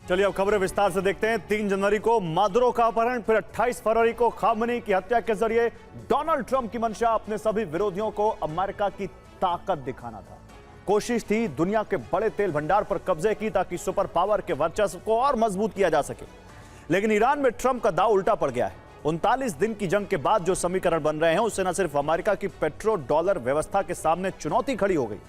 चलिए अब खबरें विस्तार से देखते हैं। 3 जनवरी को मादुरो का अपहरण, फिर 28 फरवरी को खामनी की हत्या के जरिए डोनाल्ड ट्रंप की मंशा अपने सभी विरोधियों को अमेरिका की ताकत दिखाना था। कोशिश थी दुनिया के बड़े तेल भंडार पर कब्जे की ताकि सुपर पावर के वर्चस्व को और मजबूत किया जा सके। लेकिन ईरान में ट्रंप का दांव उल्टा पड़ गया है। 39 दिन की जंग के बाद जो समीकरण बन रहे हैं उससे न सिर्फ अमेरिका की पेट्रो डॉलर व्यवस्था के सामने चुनौती खड़ी हो गई,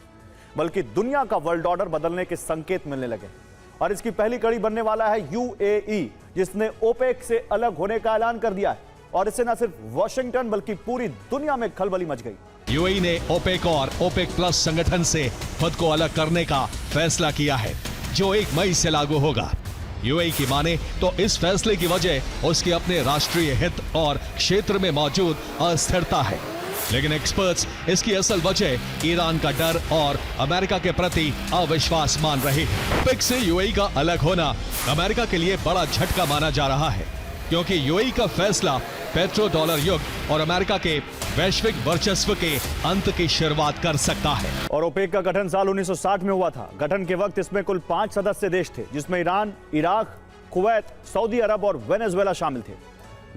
बल्कि दुनिया का वर्ल्ड ऑर्डर बदलने के संकेत मिलने लगे। और इसकी पहली कड़ी बनने वाला है यूएई, जिसने ओपेक से अलग होने का ऐलान कर दिया है। और इससे न सिर्फ वॉशिंगटन बल्कि पूरी दुनिया में खलबली मच गई। यूएई ने ओपेक और ओपेक प्लस संगठन से खुद को अलग करने का फैसला किया है, जो 1 मई से लागू होगा। यूएई की माने तो इस फैसले की वजह उसके अपने राष्ट्रीय हित और क्षेत्र में मौजूद अस्थिरता है, लेकिन एक्सपर्ट्स इसकी असल वजह ईरान का डर और अमेरिका के प्रति अविश्वास मान रहे हैं। ओपेक से यूएई का अलग होना अमेरिका के लिए बड़ा झटका माना जा रहा है, क्योंकि यूएई का फैसला पेट्रो डॉलर युग और अमेरिका के वैश्विक वर्चस्व के अंत की शुरुआत कर सकता है। और ओपेक का गठन साल 1960 में हुआ था। गठन के वक्त इसमें कुल 5 सदस्य देश थे, जिसमें ईरान, इराक, कुवैत, सऊदी अरब और वेनेजुएला शामिल थे।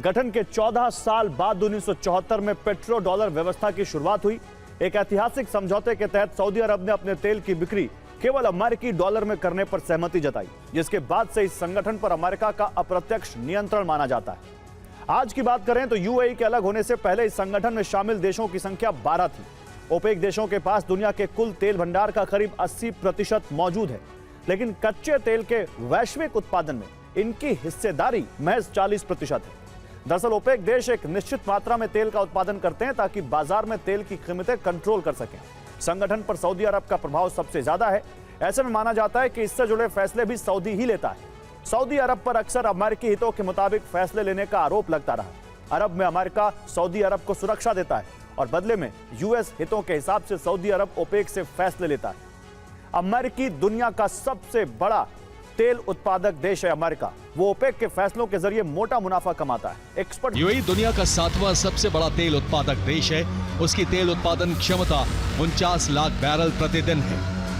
गठन के 14 साल बाद 1974 में पेट्रो डॉलर व्यवस्था की शुरुआत हुई। एक ऐतिहासिक समझौते के तहत सऊदी अरब ने अपने तेल की बिक्री केवल अमेरिकी डॉलर में करने पर सहमति जताई, जिसके बाद से इस संगठन पर अमेरिका का अप्रत्यक्ष नियंत्रण माना जाता है। आज की बात करें तो यूएई के अलग होने से पहले इस संगठन में शामिल देशों की संख्या 12 थी। ओपेक देशों के पास दुनिया के कुल तेल भंडार का करीब 80% मौजूद है, लेकिन कच्चे तेल के वैश्विक उत्पादन में इनकी हिस्सेदारी महज 40% है। दरअसल ओपेक देश एक निश्चित मात्रा में तेल का उत्पादन करते हैं ताकि बाजार में तेल की कीमतें कंट्रोल कर सकें। संगठन पर सऊदी अरब का प्रभाव सबसे ज्यादा है। ऐसे में माना जाता है कि इससे जुड़े फैसले भी सऊदी ही लेता है। सऊदी अरब पर अक्सर अमेरिकी हितों के मुताबिक फैसले लेने का आरोप लगता रहा। अरब में अमेरिका सऊदी अरब को सुरक्षा देता है और बदले में यूएस हितों के हिसाब से सऊदी अरब ओपेक से फैसले लेता है। अमेरिकी दुनिया का सबसे बड़ा तेल उत्पादक देश है अमेरिका। वो ओपेक के फैसलों के जरिए मोटा मुनाफा कमाता है। एक्सपर्ट यूएई दुनिया का 7वां सबसे बड़ा तेल उत्पादक देश है। उसकी तेल उत्पादन क्षमता 49 लाख बैरल प्रतिदिन है,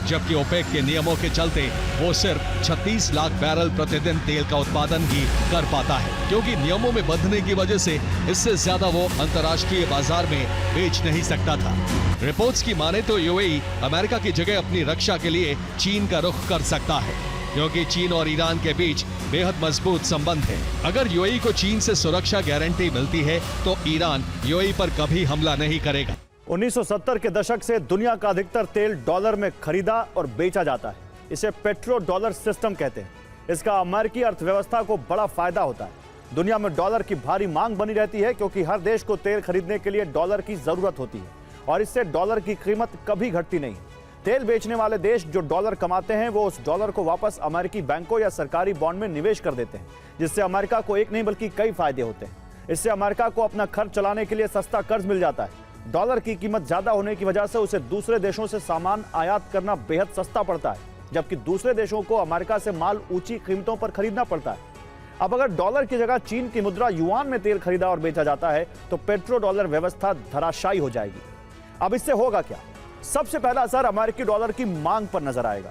जबकि ओपेक के नियमों के चलते वो सिर्फ 36 लाख बैरल प्रतिदिन तेल का उत्पादन ही कर पाता है, क्योंकि नियमों में बंधने की वजह से इससे ज्यादा वो अंतर्राष्ट्रीय बाजार में बेच नहीं सकता था। रिपोर्ट्स की माने तो यूएई अमेरिका की जगह अपनी रक्षा के लिए चीन का रुख कर सकता है, क्योंकि चीन और ईरान के बीच बेहद मजबूत संबंध है। अगर यूएई को चीन से सुरक्षा गारंटी मिलती है तो ईरान यूएई पर कभी हमला नहीं करेगा। 1970 के दशक से दुनिया का अधिकतर तेल डॉलर में खरीदा और बेचा जाता है। इसे पेट्रो डॉलर सिस्टम कहते हैं। इसका अमेरिकी अर्थव्यवस्था को बड़ा फायदा होता है। दुनिया में डॉलर की भारी मांग बनी रहती है, क्योंकि हर देश को तेल खरीदने के लिए डॉलर की जरूरत होती है और इससे डॉलर की कीमत कभी घटती नहीं। तेल बेचने वाले देश जो डॉलर कमाते हैं वो उस डॉलर को वापस अमेरिकी बैंकों या सरकारी बॉन्ड में निवेश कर देते हैं, जिससे अमेरिका को एक नहीं बल्कि कई फायदे होते हैं। इससे अमेरिका को अपना खर्च चलाने के लिए सस्ता कर्ज मिल जाता है। डॉलर की कीमत ज्यादा होने की वजह से उसे दूसरे देशों से सामान आयात करना बेहद सस्ता पड़ता है, जबकि दूसरे देशों को अमेरिका से माल ऊंची कीमतों पर खरीदना पड़ता है। अब अगर डॉलर की जगह चीन की मुद्रा युआन में तेल खरीदा और बेचा जाता है तो पेट्रो डॉलर व्यवस्था धराशायी हो जाएगी। अब इससे होगा क्या? सबसे पहला असर अमेरिकी डॉलर की मांग पर नजर आएगा।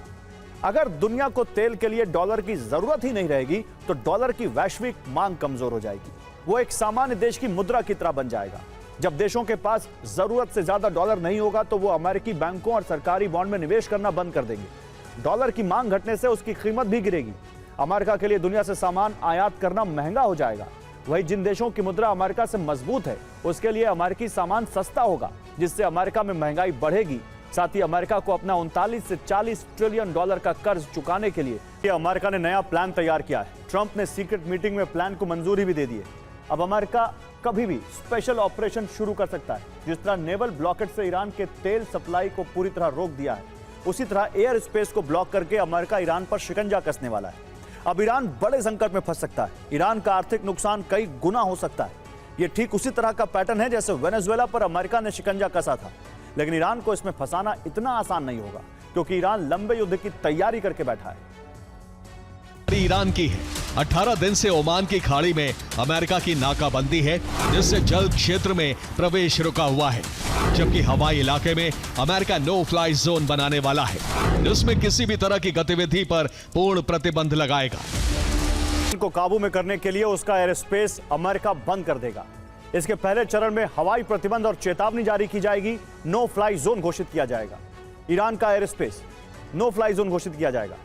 अगर दुनिया को तेल के लिए डॉलर की जरूरत ही नहीं रहेगी तो डॉलर की वैश्विक मांग कमजोर हो जाएगी। वो एक सामान्य देश की मुद्रा की तरह बन जाएगा। जब देशों के पास जरूरत से ज्यादा डॉलर नहीं होगा तो वो अमेरिकी बैंकों और सरकारी बॉन्ड में निवेश करना बंद कर देंगे। डॉलर की मांग घटने से उसकी कीमत भी गिरेगी। अमेरिका के लिए दुनिया से सामान आयात करना महंगा हो जाएगा। वही जिन देशों की मुद्रा अमेरिका से मजबूत है उसके लिए अमेरिकी सामान सस्ता होगा, जिससे अमेरिका में महंगाई बढ़ेगी। साथ ही अमेरिका को अपना 39 से 40 ट्रिलियन डॉलर का कर्ज चुकाने के लिए अमेरिका ने नया प्लान तैयार किया है। ट्रंप ने सीक्रेट मीटिंग में प्लान को मंजूरी भी दे दी है। अब अमेरिका कभी भी स्पेशल ऑपरेशन शुरू कर सकता है। जिस तरह नेवल ब्लॉकेट से ईरान के तेल सप्लाई को पूरी तरह रोक दिया है, उसी तरह एयर स्पेस को ब्लॉक करके अमेरिका ईरान पर शिकंजा कसने वाला है। अब ईरान बड़े संकट में फंस सकता है। ईरान का आर्थिक नुकसान कई गुना हो सकता है। यह ठीक उसी तरह का पैटर्न है जैसे वेनेजुएला पर अमेरिका ने शिकंजा कसा था। लेकिन ईरान को इसमें फंसाना इतना आसान नहीं होगा, क्योंकि ईरान लंबे युद्ध की तैयारी करके बैठा है। ईरान की है। 18 दिन से ओमान की खाड़ी में अमेरिका की नाकाबंदी है, जिससे जल क्षेत्र में प्रवेश रुका हुआ है, जबकि हवाई इलाके में अमेरिका नो फ्लाई जोन बनाने वाला है, जिसमें किसी भी तरह की गतिविधि पर पूर्ण प्रतिबंध लगाएगा। को काबू में करने के लिए उसका एयर स्पेस अमेरिका बंद कर देगा। इसके पहले चरण में हवाई प्रतिबंध और चेतावनी जारी की जाएगी। नो फ्लाई जोन घोषित किया जाएगा। ईरान का air space no fly zone घोषित किया जाएगा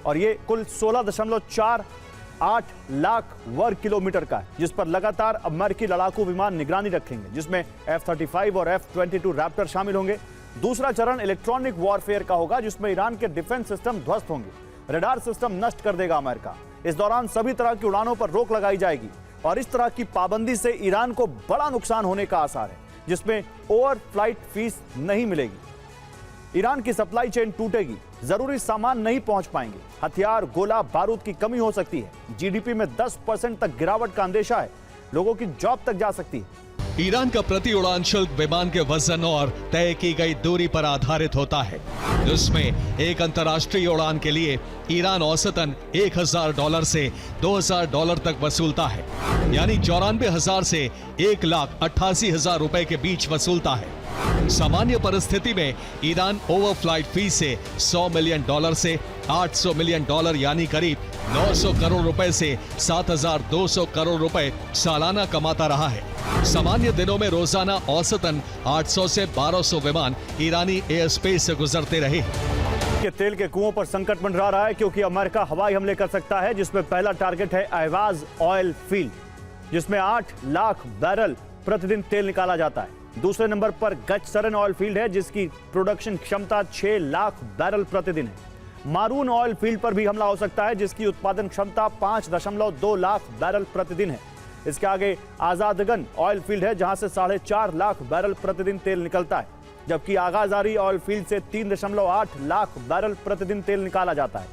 और यह कुल 16.48 लाख वर्ग किलोमीटर का है, जिस पर लगातार अमेरिकी लड़ाकू विमान निगरानी रखेंगे, जिसमें F-35 और F-22 रैप्टर शामिल होंगे। दूसरा चरण इलेक्ट्रॉनिक वॉरफेयर का होगा, जिसमें ईरान के डिफेंस सिस्टम ध्वस्त होंगे। रडार सिस्टम नष्ट कर देगा अमेरिका। इस दौरान सभी तरह की उड़ानों पर रोक लगाई जाएगी और इस तरह की पाबंदी से ईरान को बड़ा नुकसान होने का आसार है, जिसमें ओवर फ्लाइट फीस नहीं मिलेगी। ईरान की सप्लाई चेन टूटेगी, जरूरी सामान नहीं पहुंच पाएंगे, हथियार, गोला बारूद की कमी हो सकती है, जीडीपी में 10% तक गिरावट का अंदेशा है, लोगों की जॉब तक जा सकती है। ईरान का प्रति उड़ान शुल्क विमान के वजन और तय की गई दूरी पर आधारित होता है। इसमें एक अंतर्राष्ट्रीय उड़ान के लिए ईरान औसतन $1000 से $2000 तक वसूलता है, यानी 94,000 से $1,88,000 रुपए के बीच वसूलता है। सामान्य परिस्थिति में ईरान ओवरफ्लाइट फीस से $100 मिलियन से $800 मिलियन यानी करीब 900 करोड़ रुपए से 7,200 करोड़ रुपए सालाना कमाता रहा है। सामान्य दिनों में रोजाना औसतन 800 से 1200 विमान ईरानी एयर स्पेस से गुजरते रहे। के तेल के कुओं पर संकट मंडरा रहा है, क्योंकि अमेरिका हवाई हमले कर सकता है, जिसमें पहला टारगेट है अहवाज ऑयल फील्ड, जिसमें 8 लाख बैरल प्रतिदिन तेल निकाला जाता है। दूसरे नंबर पर गचसरन ऑयल फील्ड है, जिसकी प्रोडक्शन क्षमता 6 लाख बैरल प्रतिदिन है। मारून ऑयल फील्ड पर भी हमला हो सकता है, जिसकी उत्पादन क्षमता 5.2 लाख बैरल प्रतिदिन है। इसके आगे आजादगन ऑयल फील्ड है, जहां से 4.5 लाख बैरल प्रतिदिन तेल निकलता है, जबकि आगाजारी ऑयल फील्ड से 3.8 लाख बैरल प्रतिदिन तेल निकाला जाता है।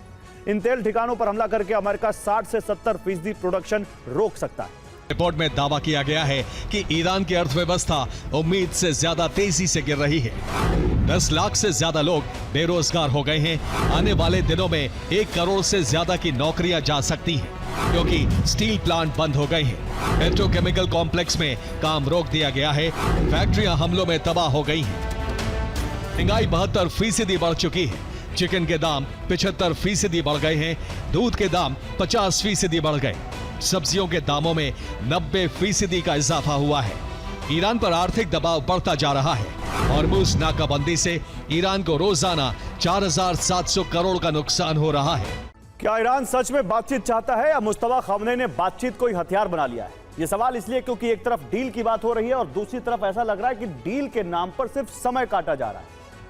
इन तेल ठिकानों पर हमला करके अमेरिका 60 से 70% प्रोडक्शन रोक सकता है। रिपोर्ट में दावा किया गया है कि ईरान की अर्थव्यवस्था उम्मीद से ज्यादा तेजी से गिर रही है। 10 लाख से ज्यादा लोग बेरोजगार हो गए हैं। आने वाले दिनों में 1 करोड़ से ज्यादा की नौकरियां जा सकती हैं, क्योंकि स्टील प्लांट बंद हो गए हैं। पेट्रोकेमिकल कॉम्प्लेक्स में काम रोक दिया गया है। फैक्ट्रियां हमलों में तबाह हो गई हैं। महंगाई 72% बढ़ चुकी है। चिकन के दाम 75% बढ़ गए हैं। दूध के दाम 50% बढ़ गए। सब्जियों के दामों में 90% का इजाफा हुआ है। ईरान पर आर्थिक दबाव बढ़ता जा रहा है। हॉर्मुज़ नाकाबंदी से ईरान को रोजाना 4,700 करोड़ का नुकसान हो रहा है। क्या ईरान सच में बातचीत चाहता है, या मुस्तफा खamenei ने बातचीत को ही हथियार बना लिया है? यह सवाल इसलिए क्योंकि एक तरफ डील की बात हो रही है और दूसरी तरफ ऐसा लग रहा है कि डील के नाम पर सिर्फ समय काटा जा रहा है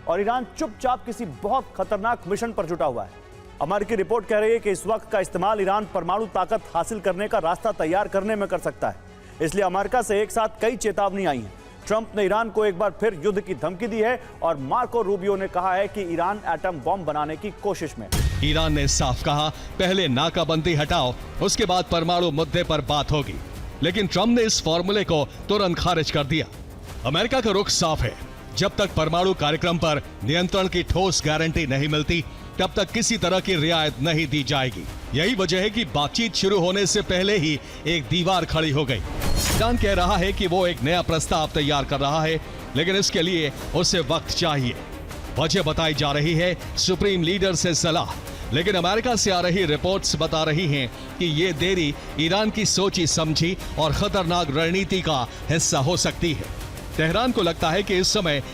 और ईरान चुपचाप किसी बहुत खतरनाक मिशन पर जुटा हुआ है। अमेरिकी रिपोर्ट कह रही है कि इस वक्त का इस्तेमाल ईरान परमाणु ताकत हासिल करने का रास्ता तैयार करने में कर सकता है। इसलिए अमेरिका से एक साथ कई चेतावनी आई हैं। ट्रंप ने ईरान को एक बार फिर युद्ध की धमकी दी है और मार्को रूबियो ने कहा है कि ईरान एटम बॉम्ब बनाने की कोशिश में। ईरान ने साफ कहा, पहले नाकाबंदी हटाओ, उसके बाद परमाणु मुद्दे पर बात होगी। लेकिन ट्रंप ने इस फॉर्मूले को तुरंत खारिज कर दिया। अमेरिका का रुख साफ है, जब तक परमाणु कार्यक्रम पर नियंत्रण की ठोस गारंटी नहीं मिलती, तब तक किसी तरह की रियायत नहीं दी जाएगी। यही वजह है कि बातचीत शुरू होने से पहले ही एक दीवार खड़ी हो गई। ईरान कह रहा है कि वो एक नया प्रस्ताव तैयार कर रहा है, लेकिन इसके लिए उसे वक्त चाहिए। वजह बताई जा रही है सुप्रीम लीडर से सलाह, लेकिन अमेरिका से आ रही रिपोर्ट्स बता रही हैं कि ये देरी ईरान की सोची समझी और खतरनाक रणनीति का हिस्सा हो सकती है। तेहरान को लगता है कि इस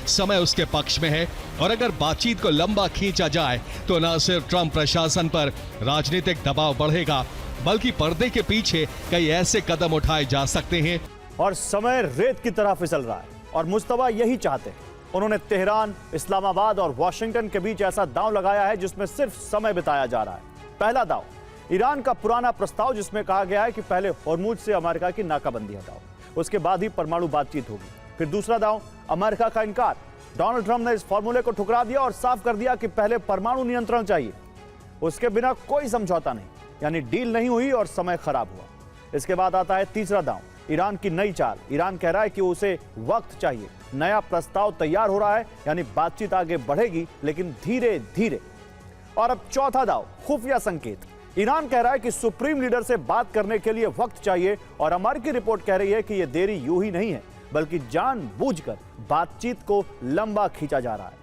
समय उसके पक्ष में है और अगर बातचीत को लंबा खींचा जाए तो न सिर्फ ट्रंप प्रशासन पर राजनीतिक दबाव बढ़ेगा, बल्कि पर्दे के पीछे कई ऐसे कदम उठाए जा सकते हैं। और समय रेत की तरह फिसल रहा है और मुस्तफा यही चाहते हैं। उन्होंने तेहरान, इस्लामाबाद और वॉशिंगटन के बीच ऐसा दांव लगाया है जिसमें सिर्फ समय बिताया जा रहा है। पहला दांव ईरान का पुराना प्रस्ताव, जिसमें कहा गया है कि पहले हॉर्मुज़ से अमेरिका की नाकाबंदी हटाओ, उसके बाद ही परमाणु बातचीत होगी। फिर दूसरा दांव अमेरिका का इनकार। डोनाल्ड ट्रंप ने इस फॉर्मूले को ठुकरा दिया और साफ कर दिया कि पहले परमाणु नियंत्रण चाहिए, उसके बिना कोई समझौता नहीं, यानी डील नहीं हुई और समय खराब हुआ। इसके बाद आता है तीसरा दांव, ईरान की नई चाल। ईरान कह रहा है कि उसे वक्त चाहिए, नया प्रस्ताव तैयार हो रहा है, यानी बातचीत आगे बढ़ेगी लेकिन धीरे धीरे। और अब चौथा दांव, खुफिया संकेत। ईरान कह रहा है कि सुप्रीम लीडर से बात करने के लिए वक्त चाहिए और अमेरिकी रिपोर्ट कह रही है कि यह देरी यूं ही नहीं है, बल्कि जानबूझकर बातचीत को लंबा खींचा जा रहा है।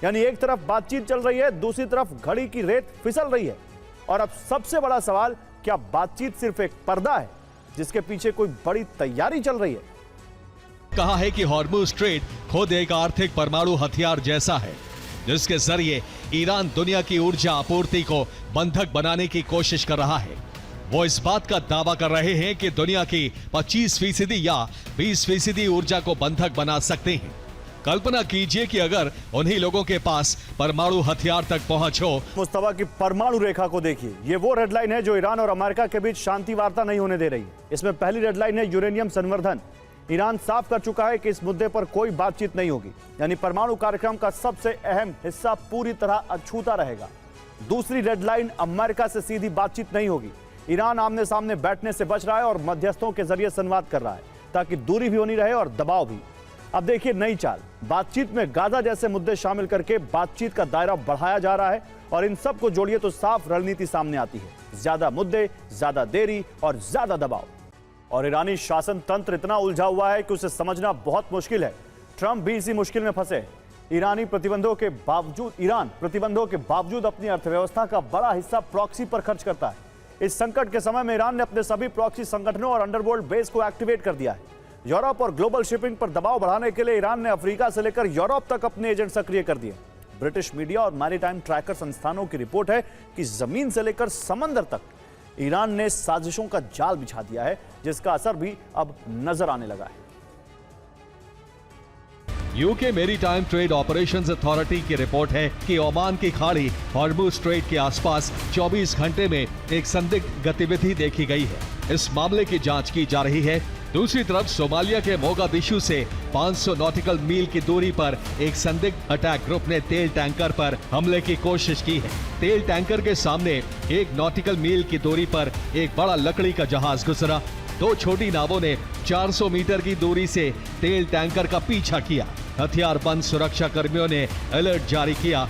यानी एक तरफ बातचीत चल रही है, दूसरी तरफ घड़ी की रेत फिसल रही है। और अब सबसे बड़ा सवाल क्या बातचीत सिर्फ एक पर्दा है जिसके पीछे कोई बड़ी तैयारी चल रही है? कहा है कि हॉर्मुज स्ट्रेट खुद एक आर्थिक परमाणु हथियार जैसा है, जिसके जरिए ईरान दुनिया की ऊर्जा आपूर्ति को बंधक बनाने की कोशिश कर रहा है। वो इस बात का दावा कर रहे हैं कि दुनिया की 25% या 20% ऊर्जा को बंधक बना सकते हैं। कल्पना कीजिए कि अगर उन्हीं लोगों के पास परमाणु हथियार तक पहुंच हो। मुस्तफा की परमाणु रेखा को देखिए, ये वो रेड लाइन है जो ईरान और अमेरिका के बीच शांति वार्ता नहीं होने दे रही है। इसमें पहली रेड लाइन है यूरेनियम संवर्धन। ईरान साफ कर चुका है कि इस मुद्दे पर कोई बातचीत नहीं होगी, यानी परमाणु कार्यक्रम का सबसे अहम हिस्सा पूरी तरह अछूता रहेगा। दूसरी रेड लाइन, अमेरिका से सीधी बातचीत नहीं होगी। ईरान आमने सामने बैठने से बच रहा है और मध्यस्थों के जरिए संवाद कर रहा है ताकि दूरी भी बनी रहे और दबाव भी। अब देखिए नई चाल, बातचीत में गाजा जैसे मुद्दे शामिल करके बातचीत का दायरा बढ़ाया जा रहा है और इन सब को जोड़िए तो साफ रणनीति सामने आती है। ज्यादा मुद्दे, ज्यादा देरी और ज्यादा दबाव। और ईरानी शासन तंत्र इतना उलझा हुआ है कि उसे समझना बहुत मुश्किल है। ट्रंप भी इसी मुश्किल में फंसे। ईरान प्रतिबंधों के बावजूद अपनी अर्थव्यवस्था का बड़ा हिस्सा प्रॉक्सी पर खर्च करता है। इस संकट के समय में ईरान ने अपने सभी प्रॉक्सी संगठनों और अंडरवर्ल्ड बेस को एक्टिवेट कर दिया है। यूरोप और ग्लोबल शिपिंग पर दबाव बढ़ाने के लिए ईरान ने अफ्रीका से लेकर यूरोप तक अपने एजेंट सक्रिय कर दिए। ब्रिटिश मीडिया और मैरीटाइम ट्रैकर संस्थानों की रिपोर्ट है कि जमीन से लेकर समंदर तक ईरान ने साजिशों का जाल बिछा दिया है, जिसका असर भी अब नजर आने लगा है। UK maritime trade operations authority की रिपोर्ट है कि ओमान की खाड़ी हॉर्मुज स्ट्रेट के आसपास 24 घंटे में एक संदिग्ध गतिविधि देखी गई है। इस मामले की जांच की जा रही है। दूसरी तरफ सोमालिया के मोगादिशु से 500 नॉटिकल मील की दूरी पर एक संदिग्ध अटैक ग्रुप ने तेल टैंकर पर हमले की कोशिश की है। तेल टैंकर के सामने 1 नॉटिकल मील की दूरी पर एक बड़ा लकड़ी का जहाज गुजरा। 2 छोटी नावों ने 400 मीटर की दूरी से तेल टैंकर का पीछा किया। हथियारबंद सुरक्षा कर्मियों ने अलर्ट जारी किया।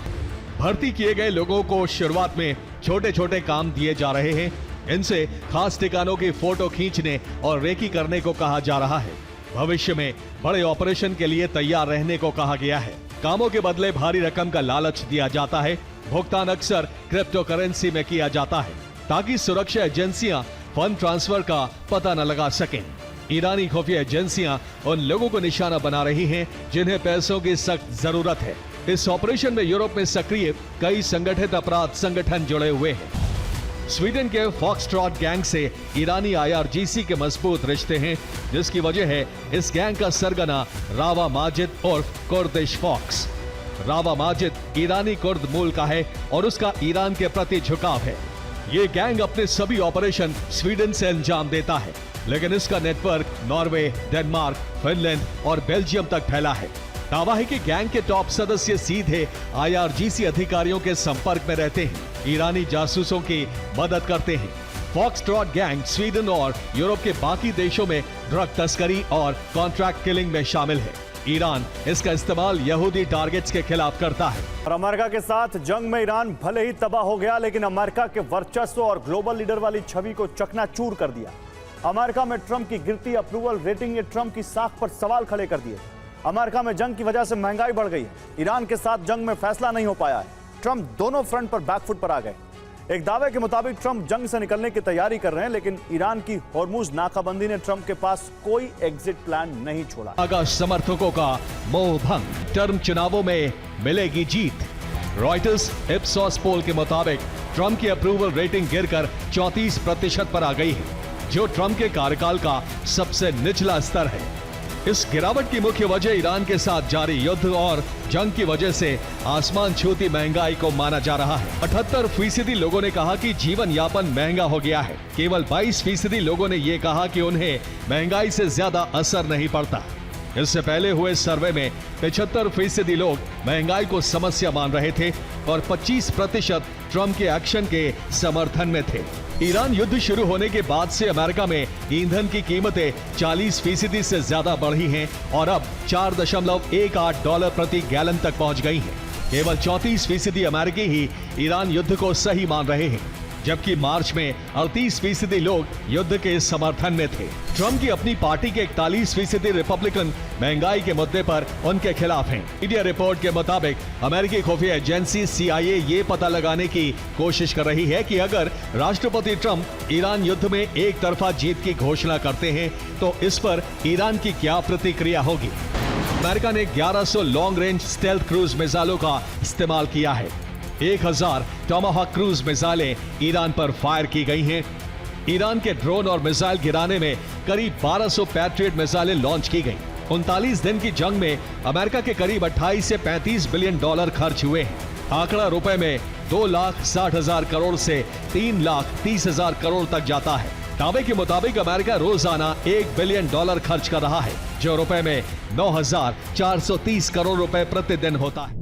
भर्ती किए गए लोगों को शुरुआत में छोटे छोटे काम दिए जा रहे हैं। इनसे खास ठिकानों की फोटो खींचने और रेकी करने को कहा जा रहा है। भविष्य में बड़े ऑपरेशन के लिए तैयार रहने को कहा गया है। कामों के बदले भारी रकम का लालच दिया जाता है। भुगतान अक्सर क्रिप्टो करेंसी में किया जाता है ताकि सुरक्षा एजेंसियां फंड ट्रांसफर का पता न लगा सकें। ईरानी खुफिया एजेंसियां उन लोगों को निशाना बना रही हैं जिन्हें पैसों की सख्त जरूरत है। इस ऑपरेशन में यूरोप में सक्रिय कई संगठित अपराध संगठन जुड़े हुए हैं। स्वीडन के फॉक्सट्रॉट गैंग से ईरानी IRGC के मजबूत रिश्ते हैं, जिसकी वजह है इस गैंग का सरगना रावा माजिद और कुर्दिश फॉक्स। रावा माजिद ईरानी कुर्द मूल का है और उसका ईरान के प्रति झुकाव है। ये गैंग अपने सभी ऑपरेशन स्वीडन से अंजाम देता है, लेकिन इसका नेटवर्क नॉर्वे, डेनमार्क, फिनलैंड और बेल्जियम तक फैला है। दावा है कि गैंग के टॉप सदस्य सीधे IRGC अधिकारियों के संपर्क में रहते हैं, ईरानी जासूसों की मदद करते हैं। फॉक्सट्रॉट गैंग स्वीडन और यूरोप के बाकी देशों में ड्रग तस्करी और कॉन्ट्रैक्ट किलिंग में शामिल है। ईरान इसका इस्तेमाल यहूदी टारगेट्स के खिलाफ करता है। और अमेरिका के साथ जंग में ईरान भले ही तबाह हो गया, लेकिन अमेरिका के वर्चस्व और ग्लोबल लीडर वाली छवि को चकनाचूर कर दिया। अमेरिका में ट्रंप की गिरती अप्रूवल रेटिंग ने ट्रंप की साख पर सवाल खड़े कर दिए। अमेरिका में जंग की वजह से महंगाई बढ़ गई है। ईरान के साथ जंग में फैसला नहीं हो पाया है। ट्रंप दोनों फ्रंट पर बैकफुट पर आ गए। एक दावे के मुताबिक ट्रंप जंग से निकलने की तैयारी कर रहे हैं, लेकिन ईरान की हॉर्मुज नाकाबंदी ने ट्रंप के पास कोई एग्जिट प्लान नहीं छोड़ा। आगा समर्थकों का मोह भंग, टर्म चुनावों में मिलेगी जीत। रॉयटर्स इप्सॉस पोल के मुताबिक ट्रंप की अप्रूवल रेटिंग गिरकर 34% पर आ गई है, जो ट्रंप के कार्यकाल का सबसे निचला स्तर है। इस गिरावट की मुख्य वजह ईरान के साथ जारी युद्ध और जंग की वजह से आसमान छूती महंगाई को माना जा रहा है। 78% लोगों ने कहा कि जीवन यापन महंगा हो गया है। केवल 22% लोगों ने यह कहा कि उन्हें महंगाई से ज्यादा असर नहीं पड़ता। इससे पहले हुए सर्वे में 75% लोग महंगाई को समस्या मान रहे थे और 25% ट्रंप के एक्शन के समर्थन में थे। ईरान युद्ध शुरू होने के बाद से अमेरिका में ईंधन की कीमतें 40% से ज्यादा बढ़ी हैं और अब $4.18 प्रति गैलन तक पहुंच गई हैं। केवल 34% अमेरिकी ही ईरान युद्ध को सही मान रहे हैं। जबकि मार्च में 38% लोग युद्ध के समर्थन में थे। ट्रंप की अपनी पार्टी के 41% रिपब्लिकन महंगाई के मुद्दे पर उनके खिलाफ हैं। मीडिया रिपोर्ट के मुताबिक अमेरिकी खुफिया एजेंसी CIA ये पता लगाने की कोशिश कर रही है कि अगर राष्ट्रपति ट्रंप ईरान युद्ध में एक तरफा जीत की घोषणा करते हैं तो इस पर ईरान की क्या प्रतिक्रिया होगी। अमेरिका ने 1100 लॉन्ग रेंज स्टेल्थ क्रूज मिसाइलों का इस्तेमाल किया है। 1000 टोमाहॉक क्रूज मिसाइलें ईरान पर फायर की गई हैं। ईरान के ड्रोन और मिसाइल गिराने में करीब 1200 पैट्रियट मिसाइलें लॉन्च की गई। 39 दिन की जंग में अमेरिका के करीब 28 से 35 बिलियन डॉलर खर्च हुए हैं। आंकड़ा रुपए में 2,60,000 करोड़ से 3,30,000 करोड़ तक जाता है। दावे के मुताबिक अमेरिका रोजाना $1 बिलियन खर्च कर रहा है, जो रुपए में 9,430 करोड़ रुपए प्रतिदिन होता है।